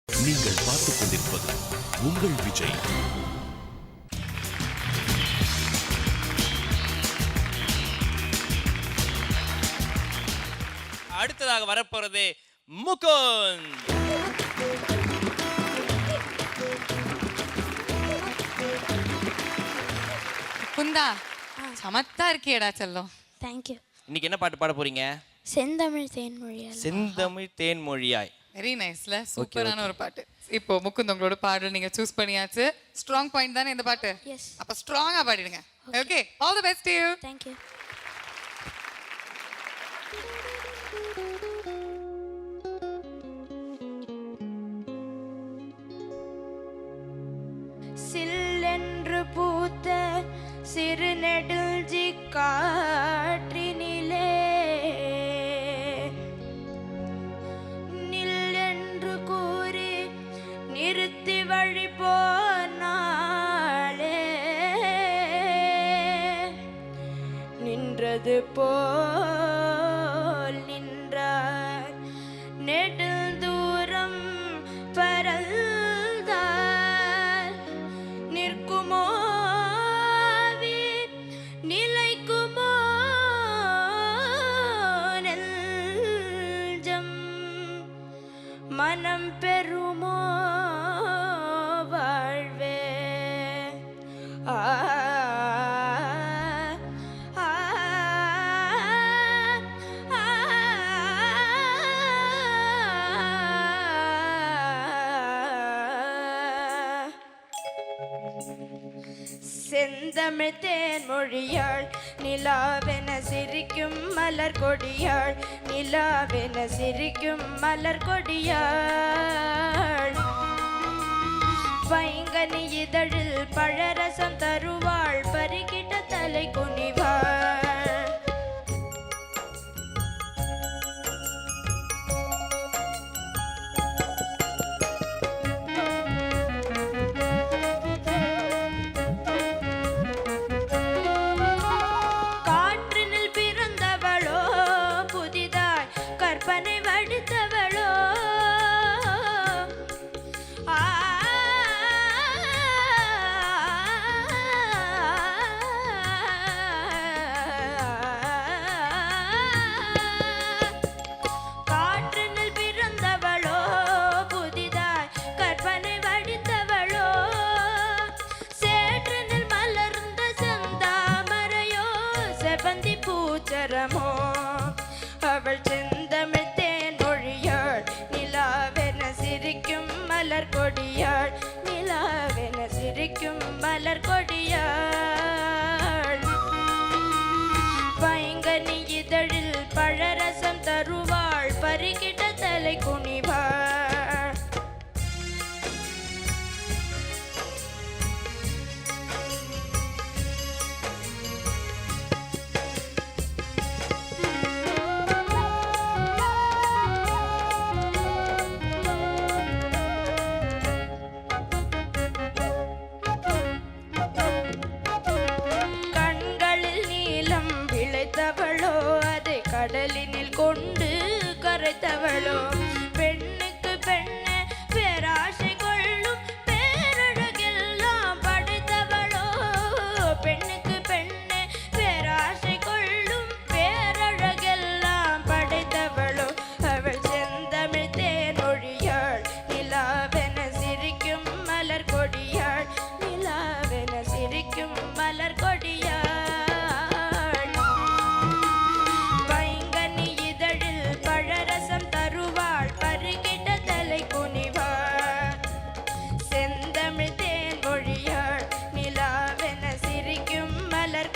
நீங்கள் பார்த்துக் கொண்டிருப்பது உங்கள் விஜய். அடுத்ததாக வரப்போறது முகுந்த். குந்தா சமத்தா இருக்கியடா செல்லம். தேங்க்யூ. இன்னைக்கு என்ன பாட்டு பாட போறீங்க? செந்தமிழ் தேன்மொழியால். செந்தமிழ் தேன்மொழியாய். வெரி நைஸ்ல, சூப்பரான ஒரு பாட்டு. இப்போ முகுந்த் உங்களோட பாடல் நீங்க சூஸ் பண்ணியாச்சு. ஸ்ட்ராங் பாயிண்ட் தானே இந்த பாட்டு? எஸ். அப்ப ஸ்ட்ராங்கா பாடிடுங்க. Okay, all the best to you. Thank you. சில்லென்று பூத்த சிறு நெடுஞ்சி காற்றினிலே நில்லென்று கூறி நிறுத்தி வழி போனாளே நின்றது போல் நின்றார் நெடுந்தூரம் பரல்தார் நிற்குமோ நிலைக்குமோ நெஞ்சம் மனம் பெறுமோ வாழ்வே ஆ செந்தமிழ் தேன்மொழியாள் நிலாவென சிரிக்கும் மலர் கொடியாள் நிலாவென சிரிக்கும் மலர் கொடியாள் பைங்கனி இதழில் பழரசம் தருவாள் பருகிட்ட தலை குனிவாள் பூச்சரமோ அவள் செந்தமிழ் தேன்மொழியாள் நிலாவென சிரிக்கும் மலர் கொடியாள் நிலாவென சிரிக்கும் மலர் கொடியாள் பைங்கனி இதழில் பழரசம் தருவாள் பருகிட்ட தலை குனிவாள் கடலினில் கொண்டு கரைத்தவளோ பெண்ணுக்கு பெண்ணே பேராசை கொள்ளும் பேரழகெல்லாம் படைத்தவளோ பெண்ணுக்கு பெண்ணே பேராசை கொள்ளும் பேரழகெல்லாம் படைத்தவளோ அவள் செந்தமிழ் தேனொழியாள் நிலாவென சிரிக்கும் மலர் கொடியாள் நிலாவென சிரிக்கும் மலர்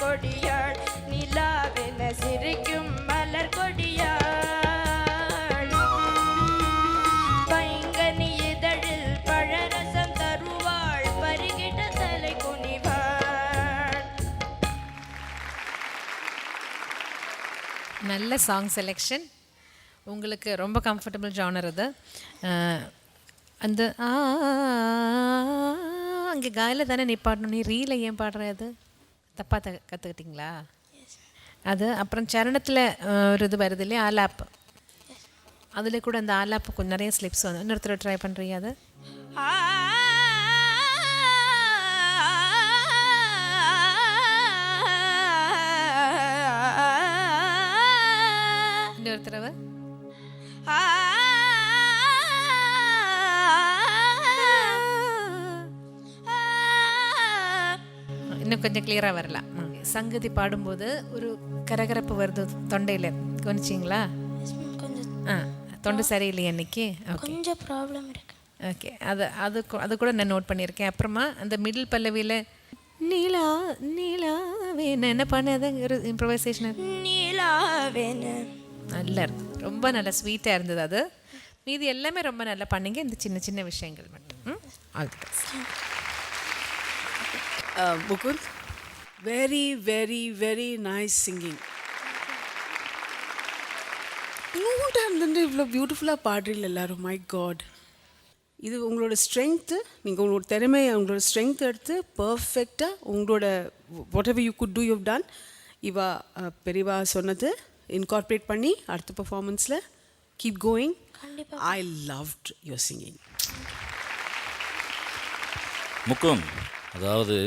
கொடியாள் நிலாவென சிரிக்கும் மலர் கொடியாள் பைங்கனி இதழில் பழரசம் தருவாள் பருகிட்ட தலை குனிவாள். நல்ல சாங் செலெக்ஷன். உங்களுக்கு ரொம்ப கம்ஃபர்டபுள் ஜானர் அது. அந்த அங்கே காயில தானே நீ பாடணும், நீ ரீல ஏன் பாடுற? அது தப்பாக கற்றுக்கிட்டிங்களா? அது அப்புறம் சரணத்தில் ஒரு இது வருது இல்லையா, ஆலாப், அதில் கூட அந்த ஆலாப்பு கொஞ்சம் நிறைய ஸ்லிப்ஸ் வந்து இன்னொருத்தர் ட்ரை பண்ணுறீங்க அது இன்னொரு தடவை இன்னும் கொஞ்சம் கிளியராக வரலாம். சங்கதி பாடும்போது ஒரு கரகரப்பு வருது தொண்டையில், கவனிச்சிங்களா? தொண்டை சரியில்லையா இன்னைக்கு? கொஞ்சம் ப்ராப்ளம் இருக்கு. ஓகே, அது கூட நான் நோட் பண்ணியிருக்கேன். அப்புறமா அந்த மிடில் பல்லவியில் நீலா நீலா வேணும் என்ன பண்ணது ஒரு இம்ப்ரவைசேஷன் நீலா வேணும் நல்லா இருந்தது, ரொம்ப நல்லா ஸ்வீட்டாக இருந்தது. அது மீதி எல்லாமே ரொம்ப நல்லா பண்ணீங்க. இந்த சின்ன சின்ன விஷயங்கள் மட்டும். All the best. Mukund, very, very, very nice singing. இன்னொன்று இருந்துட்டு இவ்வளோ பியூட்டிஃபுல்லாக பாடுறீங்க எல்லாரும். மை காட், இது உங்களோட ஸ்ட்ரென்த்து. நீங்கள் உங்களோட திறமையை, உங்களோட ஸ்ட்ரென்த் எடுத்து பர்ஃபெக்டாக உங்களோட whatever you could do you done இவா பெரியவா சொன்னது இன்கார்பரேட் பண்ணி அடுத்த பர்ஃபார்மன்ஸில் keep going. I loved your singing. Mukund, அதாவது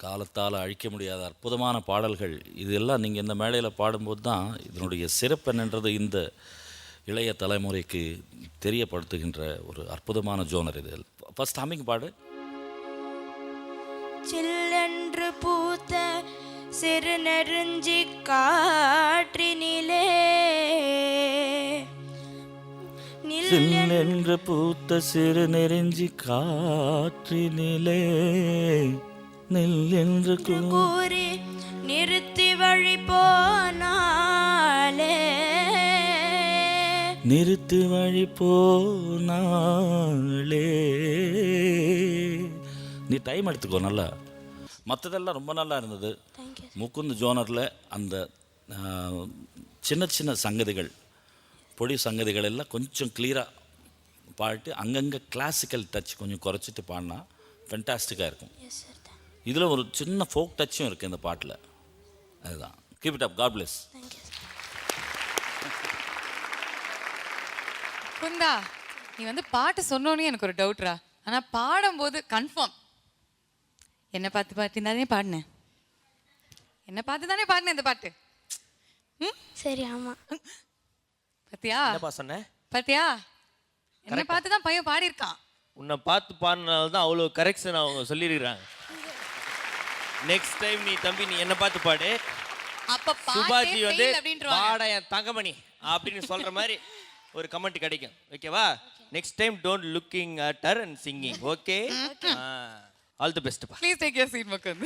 காலத்தால் அழிக்க முடியாத அற்புதமான பாடல்கள் இதெல்லாம் நீங்கள் இந்த மேடையில் பாடும்போது தான் இதனுடைய சிறப்பு என்னன்றது இந்த இளைய தலைமுறைக்கு தெரியப்படுத்துகின்ற ஒரு அற்புதமான ஜோனர் இது. ஃபர்ஸ்ட் ஹம்மிங் பாடு. சில்லென்று பூத்த சிறு நெருஞ்சி காற்றினிலே சில்லென்று பூத்த சிறு நெருஞ்சி காற்றினிலே நில் என்று கூறி நிறுத்தி வழி போனாலே நிறுத்தி வழி போனாலே. நீ டைம் எடுத்துக்கோ நல்லா. மற்றதெல்லாம் ரொம்ப நல்லா இருந்தது. முகுந்த் ஜோனரில் அந்த சின்ன சின்ன சங்கதிகள், பொடி சங்கதிகள் எல்லாம் கொஞ்சம் கிளியராக பாடிட்டு அங்கங்கே கிளாசிக்கல் டச் கொஞ்சம் குறைச்சிட்டு பாடினா ஃபென்டாஸ்டிக்காக இருக்கும். இதில் ஒரு சின்ன ஃபோக் டச்சும் இருக்குது இந்த பாட்டில். அதுதான். Keep it up. God bless. குந்தா, நீ வந்து பாட்டு சொன்னோன்னே எனக்கு ஒரு டவுட்ரா. ஆனால் பாடும்போது கன்ஃபார்ம் என்னை பார்த்து பாட்டு தானே பாடினேன், என்னை பார்த்து தானே பாடினேன் இந்த பாட்டு. சரி, ஆமாம். பத்தியா என்னப்பா சொன்னேன்? பத்தியா, என்னை பார்த்து தான் பையன் பாடியிருக்கான். உன்னை பார்த்து பாடினால தான் அவ்வளோ கரெக்ஷன் அவங்க சொல்லியிருக்கிறாங்க. நெக்ஸ்ட் டைம் நீ தம்பி நீ என்ன பார்த்து பாடு. அப்ப சுபாஜி வந்து பாட என் தங்கமணி அப்படின்னு சொல்ற மாதிரி ஒரு கமெண்ட் கிடைக்கும். ஓகேவா? Next time don't looking at her and singing. Okay, all the best. Please take your seat Mukund.